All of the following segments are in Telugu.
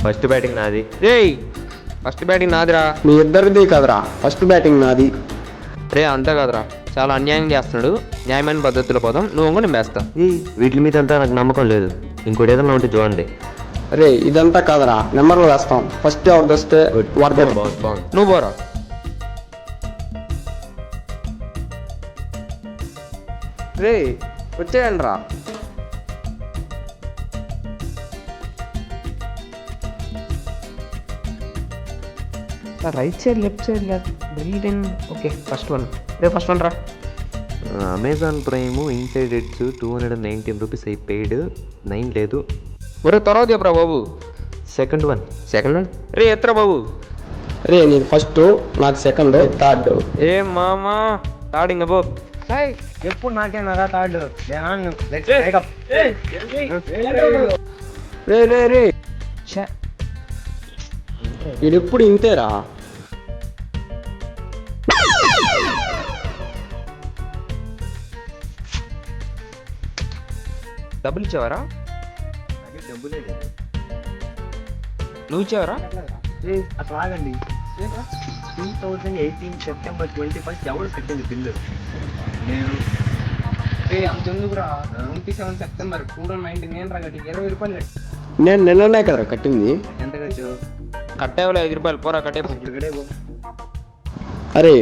ఫస్ట్ బ్యాటింగ్ నాది. రేయ్ ఫస్ట్ బ్యాటింగ్ నాదిరా. మీ ఇద్దరిది కదరా, ఫస్ట్ బ్యాటింగ్ నాది. రే అంతే కదరా, చాలా అన్యాయం చేస్తున్నాడు. న్యాయమైన పద్ధతిలో పోదాం, నువ్వు కూడా నేను వేస్తా. వీటి మీద అంతా నాకు నమ్మకం లేదు. ఇంకోటి ఏదైనా ఉంటే చూడండి. రే ఇదంతా కాదరా, నెంబర్లు వేస్తాం. ఫస్ట్ ఎవరు తెస్తే వాడితే. బాగుంది, నువ్వు పోరా. రే వచ్చేయండి రా. Right side left side building. Okay first one. రే ఫస్ట్ వన్ రా. Amazon Prime inside it's 219 rupees అయి పెయిడ్ 9 లేదు. ఒరే తర్వాత చెప్పరా బాబు. Second one. రే ఎత్తరా బాబు. రే నీది ఫస్ట్, నాది సెకండ్, థర్డ్. ఏ మామా థర్డ్ ఇంకా బాబు. ఎప్పుడు నాకేనా థర్డ్. రే రే రే ఇది ఎప్పుడు ఇంతేరా. డబ్బులు ఇచ్చావరా? నువ్వు ఇచ్చావరా? అసలు ఆగండి. 2018 సెప్టెంబర్ 21 ఎవరు పెట్టింది బిల్లు? నేను. అంతెందుకురా, 27 సెప్టెంబర్ 2019 నేను రా కట్టి 20 రూపాయలు. నేను నిన్ననే కదరా కట్టింది. ఎంత ఖర్చు? కట్టేవాళ్ళు 5 రూపాయలు. పోరా కట్టే. అరే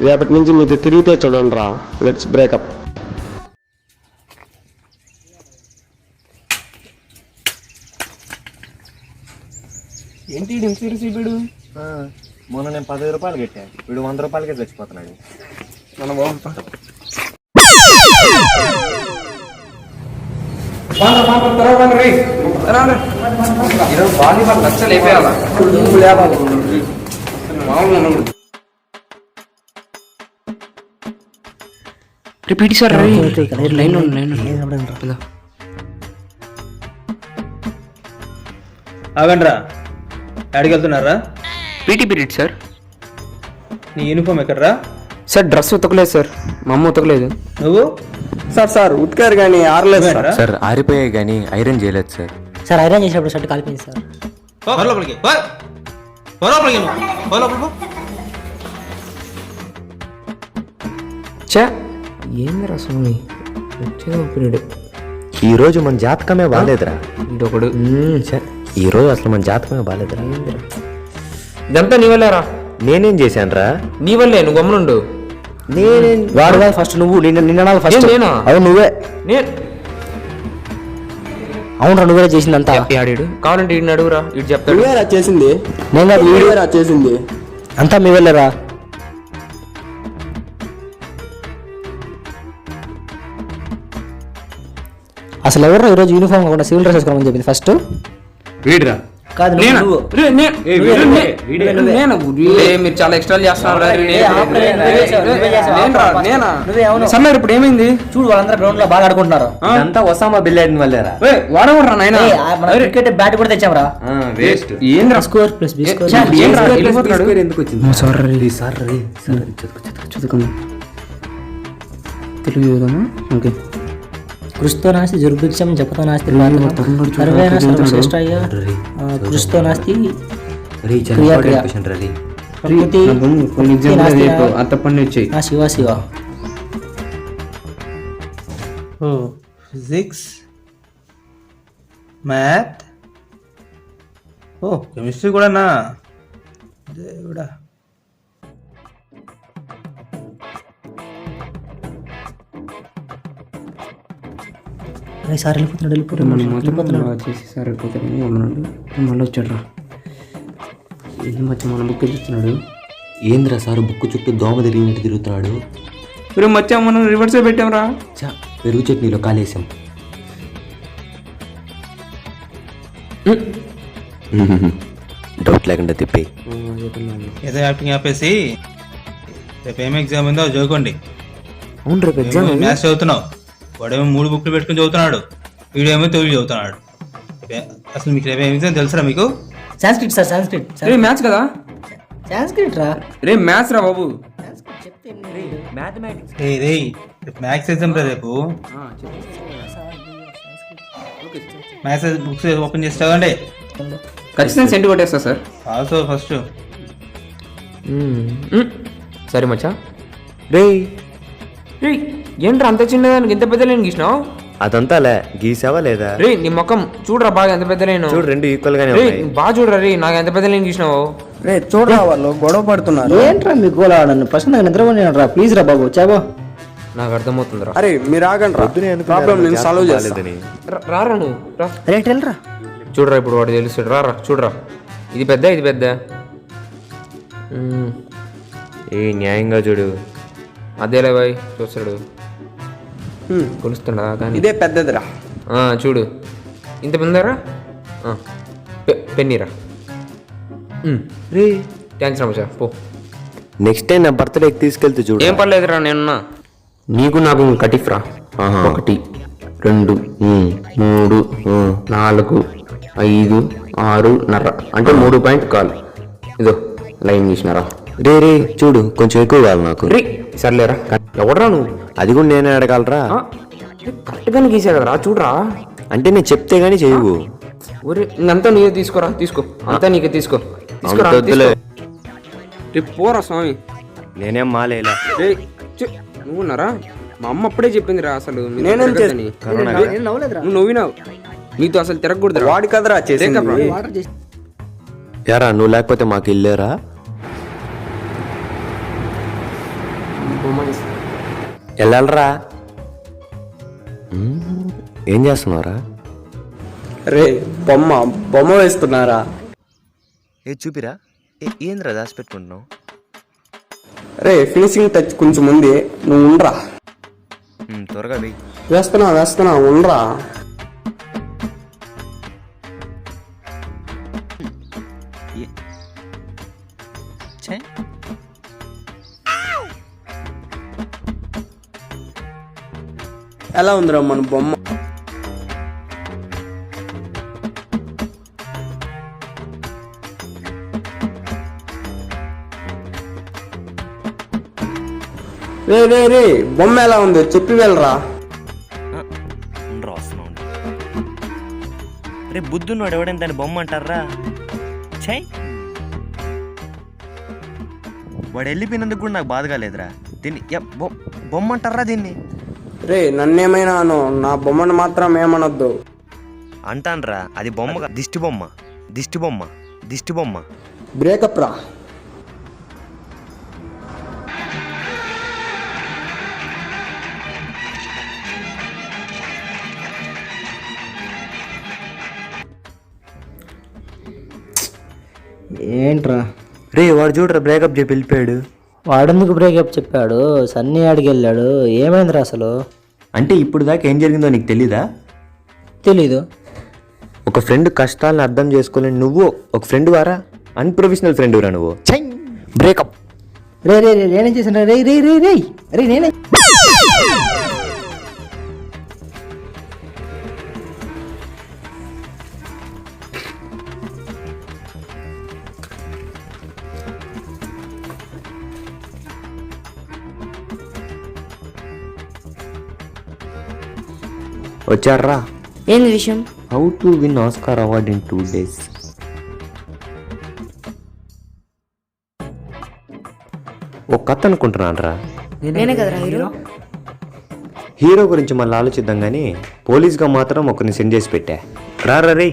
రేపటి నుంచి మీతో తిరిగితే చూడండి రా. Let's breakup. ఏంటి ఇన్సూరెన్స్ వీడు? మొన్న నేను 15 రూపాయలు కట్టాను, వీడు 100 రూపాయలకే చచ్చిపోతున్నాడు. మనం వాలీబాల్ లక్షలు అయిపోయాలా? Repeat sir. లైన్ ఆగండ్రా, ఎక్కడికి వెళ్తున్నారా? PT period sir. నీ యూనిఫామ్ ఎక్కడరా? సార్ డ్రెస్ ఉతకలేదు సార్, మా అమ్మ ఉతకలేదు. నువ్వు? సార్ ఉతికారు కానీ ఆరలేదు సార్. సార్ ఆరిపోయాయి కానీ ఐరన్ చేయలేదు సార్. సార్ ఐరన్ చేసినప్పుడు షర్ట్ కాలిపోయింది సార్. చా ఏందిరా సోని పీరియడ్. ఈరోజు మన జాతకమే బాగాలేదురా. ఇదొకడు. ఈరోజు అసలు మన జాతకమే బాగాలేదురా. ఇదంతా నీ వల్లేరా. నేనేం చేశానురా? నీ వల్లే, నువ్వు గమ్మునుండు. నేనేం వాడు కాదు ఫస్ట్, నువ్వు నిన్న ఫస్ట్. నేనా? అవును నువ్వే. అవును నువ్వే చేసిందంతా. ఆడాడు కావాలంటే వీడిని అడుగురా, ఇటు చెప్తాడు. నువ్వేరా చేసింది. నేను కాదు, వీడియోరా చేసింది. అంతా మీ వెళ్ళరా. అసలు ఎవరు ఈరోజు యూనిఫామ్ కాకుండా సివిల్ డ్రెస్ వేసుకోమని చెప్పింది ఫస్ట్? వీడిరా. కాదు నువ్వు. మీరు చాలా ఎక్స్ట్రా చేస్తున్నారు. సమ్మర్ ఇప్పుడు ఏమైంది? చూడు వాళ్ళందరూ గ్రౌండ్ లో బాగా ఆడుకుంటున్నారు. అంతా ఒసామా బిన్ లాడెన్ వల్లేరా. వాడమరా నాయన. క్రికెట్ బ్యాట్ కూడా తెచ్చామరా. వేస్ట్. ఏంద్రా స్కోర్ ప్లస్ బి స్కోర్. ఎందుకు వచ్చింది? చదువుకుందాం. తెలుగు చదువుదామా? ఓకే. కృషితో నాస్తి దుర్భిక్షం జపతో నాస్తి సర్వేణ సర్వశ్రేష్ఠయ్య. కృషితో నాస్తి Shiva Shiva. Physics, math, chemistry కూడానా? దేవుడా. సార్ వెళ్ళిపోతున్నాడు. మళ్ళీ వచ్చాడు రా. ఏం మధ్య మన బుక్ చూస్తున్నాడు. ఏంద్రా సార్ బుక్ చుట్టూ దోమ తిరిగినట్టు తిరుగుతున్నాడు. మీరు మధ్య మనం రివర్సే పెట్టాం రా. పెరుగు చట్నీలో కాలేసాం. డౌట్ లేకుండా తిప్పి ఏదో యాక్టింగ్ ఆపేసి రేపు ఏం ఎగ్జామ్ ఉందో చదువుకోండి. అవును రేపు ఎగ్జామ్. మ్యాథ్స్ చదువుతున్నావు, వాడేమో 3 బుక్లు పెట్టుకుని చదువుతున్నాడు, వీడేమో తెలుగు చదువుతున్నాడు. అసలు మీకు రేపు ఏమి తెలుసా మీకు? సాంస్క్రిట్ సార్, సాంస్క్రిట్. రే మ్యాథ్స్ కదా? సాంస్క్రిట్ రా. రే మ్యాథ్స్ రా బాబు. మ్యాథ్స్ ఎగ్జామ్ రా రేపు. మ్యాథ్స్ బుక్స్ ఓపెన్ చేసి చదవండి. ఖచ్చితంగా సెంటు కొట్టేస్తా సార్. ఆల్సో ఫస్ట్ సరే మచ్చా. రే ఏంట్రా అంత చిన్నదానికి ఎంత పెద్ద లేని గీసినావు? అదంతాలే గీసావా లేదా? రే నీ మొక్కం చూడరా బాగా ఎంత పెద్ద లేను. చూడు రెండు ఈక్వల్ గానే రే ఉన్నాయి. బాగా చూడరా రే నాకు ఎంత పెద్ద లేని గీసినావు. రే చూడరా వాళ్ళు గొడవ పడుతున్నారు. ఏంట్రా మీ గోల ఆడను ఫస్ట్ నాకు నిద్రపోయినా రా ప్లీజ్ రా బాబు చాబో. నాకు అర్థమవుతుందిరా. అరే మీరు ఆగండి రా, పొద్దునే ఎందుకు ప్రాబ్లం నేను సాల్వ్ చేస్తాను. బాలేదని. రారా నువ్వు రా. రేట్ వెళ్ళరా. చూడరా ఇప్పుడు వాడు తెలుస్తాడు. రారా చూడరా ఇది పెద్ద ఇది పెద్ద. ఏ న్యాయంగా చూడు. అదేలే బాయ్ చూస్తాడు కొలుస్తాడా కానీ. ఇదే పెద్దదిరా. చూడు ఇంత పెద్దరా. పెన్నీరా. రే థ్యాంక్స్ రామచా పో. నెక్స్ట్ టైం నా బర్త్డేకి తీసుకెళ్తే చూడు. ఏం పర్లేదురా నేనున్నా. నీకు నాకు కటిఫ్రా. 1 2 3 4 5 6.5 అంటే 3.1 ఇదో లైన్ తీసినారా. రే రే చూడు కొంచెం ఎక్కువ కావాలి నాకు. రే సర్లేరా. ఎవడరా నువ్వు? అది కూడా నేనే అడగాలరా. కరెక్ట్గానే గీసా కదరా చూడరా. అంటే నేను చెప్తే గానీ చెయ్యవు. ఒరే ఇంకంతా నీకే తీసుకోరా. తీసుకో అంతా నీకే తీసుకో. తీసుకురా అంత వద్దులే. రేపు పోరా స్వామి. నేనేం మాలేలా. రే నువ్వున్నారా? మా అమ్మ అప్పుడే చెప్పిందిరా అసలు మీరు నేనేం తిరగద్దని. నువ్వు నవ్వినావు. నీతో అసలు తిరగకూడదు. వాడి కదరా చేసింది. యారా నువ్వు లేకపోతే మాకు ఇల్లేరా? వెళ్ళాలరా. ఏం చేస్తున్నారా? రే బొమ్మ వేస్తున్నారా? ఏ చూపిరా. ఏంద్రా దాచి పెట్టుకుంటున్నావు? రే ఫినిషింగ్ టచ్ కొంచెం ఉంది, నువ్వు ఉండరా. త్వరగా వెయ్యి. వేస్తున్నా ఉండరా. ఎలా ఉందిరా మన బొమ్మ? రే రే రే బొమ్మ ఎలా ఉందో చెప్పి వెళ్ళరా. రే బుద్ధున్నాడు ఎవడైనా దాన్ని బొమ్మ అంటారా? ఛై వాడు వెళ్ళిపోయినందుకు కూడా నాకు బాధగా లేదురా. దీన్ని బొమ్మ అంటారా దీన్ని? రే నన్నేమైనా అను, నా బొమ్మను మాత్రం ఏమనొద్దు. అంటాన్రా అది బొమ్మ దిష్టి బొమ్మ దిష్టి బొమ్మ దిష్టి బొమ్మ. బ్రేకప్ రా. ఏంట్రా రే వాడు చూడరా బ్రేకప్ చెప్పి వెళ్ళిపోయాడు. వాడెందుకు బ్రేకప్ చెప్పాడు? సన్నీ ఆడికి వెళ్ళాడు. ఏమైందిరా అసలు? అంటే ఇప్పుడు దాకా ఏం జరిగిందో నీకు తెలీదా? తెలీదు. ఒక ఫ్రెండ్ కష్టాలను అర్థం చేసుకోలేని నువ్వు ఒక ఫ్రెండ్ వారా? అన్ప్రొఫెషనల్ ఫ్రెండ్ రా నువ్వు. ఛై బ్రేకప్. రే రే రే నేనేం చేశాను? రే రే రే రే రే నేనే. వచ్చారా? ఏంది విషయం? How to win Oscar award in 2 days. ఒక కథ అనుకుంటున్నాను రా. నేనే కదరా హీరో. హీరో గురించి మళ్ళీ ఆలోచిద్దాం కానీ పోలీస్గా మాత్రం ఒకరిని సెండ్ చేసి పెట్టా. రా రే.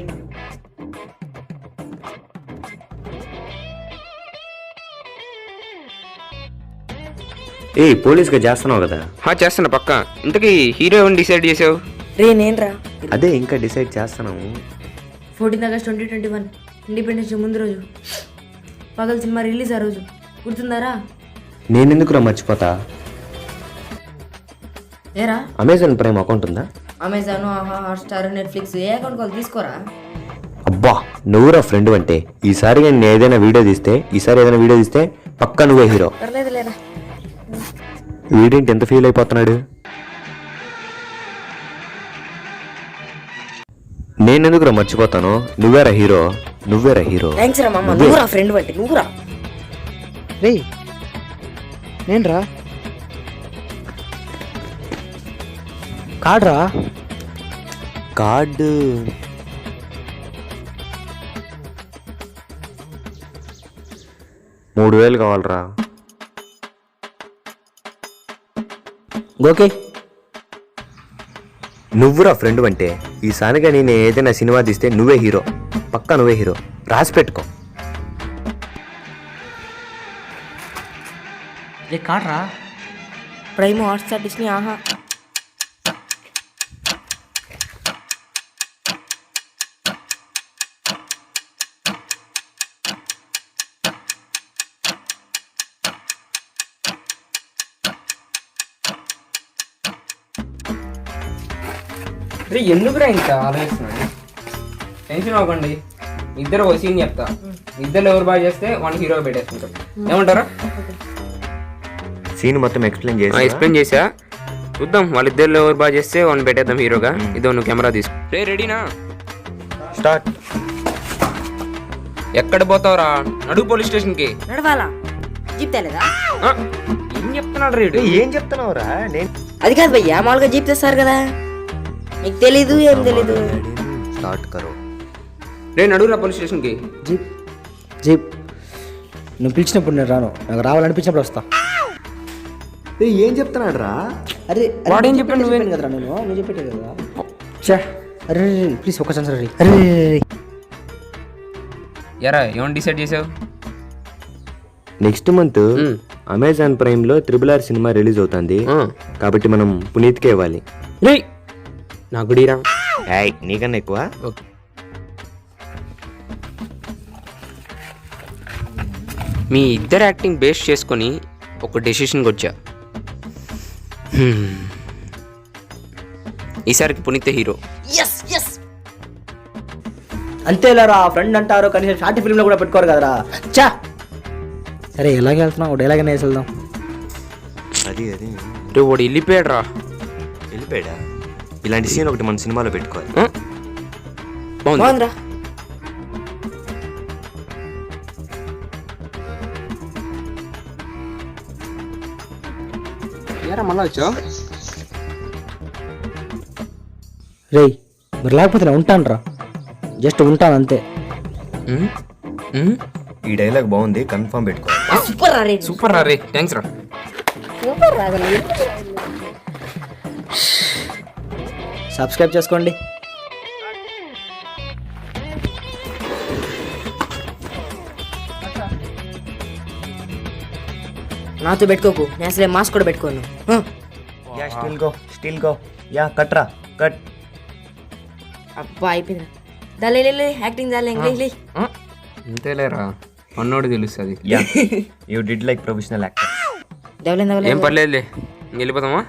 ఏ పోలీస్గా చేస్తున్నావు కదా? చేస్తున్నా పక్క. ఇంతకీ హీరో ఏమని డిసైడ్ చేసావు? రే నేనరా. అదే ఇంకా డిసైడ్ చేస్తున్నాము. 14 August 2021 ఇండిపెండెన్స్ డే ముందు రోజు పగల్ సినిమా రిలీజ్ ఆ రోజు గుర్తుందారా? నేనెందుకురా మర్చిపోతా? ఏరా అమెజాన్ ప్రైమ్ అకౌంట్ ఉందా? అమెజాన్, ఆహా, హాట్స్టార్, నెట్ఫ్లిక్స్ ఏ అకౌంట్ కాల్ తీసుకోరా. అబ్బా నువ్వురా ఫ్రెండ్ అంటే. ఈసారి నేను ఏదైనా వీడియో తీస్తే పక్కా నువ్వే హీరో. పర్లేదు లేరా. వీడేంటి ఎంత ఫీల్ అయిపోతున్నాడు? నేనెందుకురా మర్చిపోతాను? నువ్వేరా హీరో. థ్యాంక్స్ రా మామ. నువ్వురా ఫ్రెండ్ అంటే నువ్వురా. రే నేనురా. కాడ్రా కార్డు $3000 కావాలరా. ఓకే నువ్వురా ఫ్రెండ్ అంటే ఈసారిగా నేను ఏదైనా సినిమా తీస్తే నువ్వే హీరో, పక్కా నువ్వే హీరో, రాసి పెట్టుకో. రే కాడ్రా ప్రైమ్ హాట్స్టార్ డిస్నీ ఆహా. రే ఎందుకురా ఇంకా ఆలోచిస్తున్నాను? టెన్షన్ అవ్వకండి, ఇద్దరు ఒక సీన్ చెప్తా. ఇద్దరు ఎవరు బాగా చేస్తే వన్ హీరో పెట్టేసుకుంటాం. ఏమంటారా? సీన్ మొత్తం ఎక్స్ప్లెయిన్ చేసి ఎక్స్ప్లెయిన్ చేసా, చూద్దాం. వాళ్ళిద్దరు ఎవరు బాగా చేస్తే వన్ పెట్టేద్దాం హీరోగా. ఇదో నువ్వు కెమెరా తీసుకో. రే రెడీనా? స్టార్ట్. ఎక్కడ పోతావురా? నడుగు పోలీస్ స్టేషన్కి. నడవాలా? జీప్ తేలేదా? ఏం చెప్తున్నాడు రేడు? ఏం చెప్తున్నావురా? నేను అది కాదు భయ్యా, మామూలుగా జీప్ తెస్తారు కదా, నీకు తెలీదు ఏం తెలీదు. స్టార్ట్ కరో. రే నడుగురా పోలీస్ స్టేషన్కి. జీప్ జీప్ నువ్వు పిలిచినప్పుడు నేను రాను, నాకు రావాలనిపించినప్పుడు వస్తా. ఏం చెప్తున్నాడు రా? అరే వాడేం చెప్పాడు? నువ్వేం కదరా, నువ్వు చెప్పేటే కదా. చా అరే ప్లీజ్ ఒక ఛాన్స్ రే. అరే ఎరా ఏమని డిసైడ్ చేసావు? నెక్స్ట్ మంత్ అమెజాన్ ప్రైమ్ లో RRR సినిమా రిలీజ్ అవుతుంది కాబట్టి మనం పునీత్కే ఇవ్వాలి. రే నాకు డీరా. నీకన్నా ఎక్కువ. మీ ఇద్దరు యాక్టింగ్ బేస్ చేసుకొని ఒక డెసిషన్కి వచ్చా. ఈసారికి పునీత్ హీరో. అంతేలేరా, ఫ్రెండ్ అంటారు కనీసం షార్ట్ ఫిల్మ్ లో కూడా పెట్టుకోరు కదరా. చా సరే ఎలాగే వెళ్తున్నావు, ఒక డైలాగ్ వేసి వెళ్దాం. అది రే వాడు వెళ్ళిపోయాడు రా. వెళ్ళిపోయాడా? ఇలాంటి సీన్ ఒకటి మన సినిమాలో పెట్టుకోవాలి. బాగుంది. బాగుందిరా. మళ్ళా వచ్చా? రేయ్ మరి లేకపోతే నేను ఉంటాను రా, జస్ట్ ఉంటాను అంతే. ఈ డైలాగ్ బాగుంది, కన్ఫర్మ్ పెట్టుకోవాలి. సూపర్ రా రే. సూపర్ రా రే, థ్యాంక్స్ రా. సూపర్ రా. సబ్స్క్రైబ్ చేసుకోండి. నాతో పెట్టుకోకు, నేను అసలే మాస్క్ కూడా పెట్టుకోను. యా స్టిల్ గో యా కట్రా కట్. అబ్బా అయిపోయింది. దాలే యాక్టింగ్ దాలే ఇంగ్లీష్. అంతేలేరా, పన్నోడు తెలుస్తుంది. Yeah you did like professional actor. Develop ఏం పర్లేదులే, వెళ్ళిపోతామా?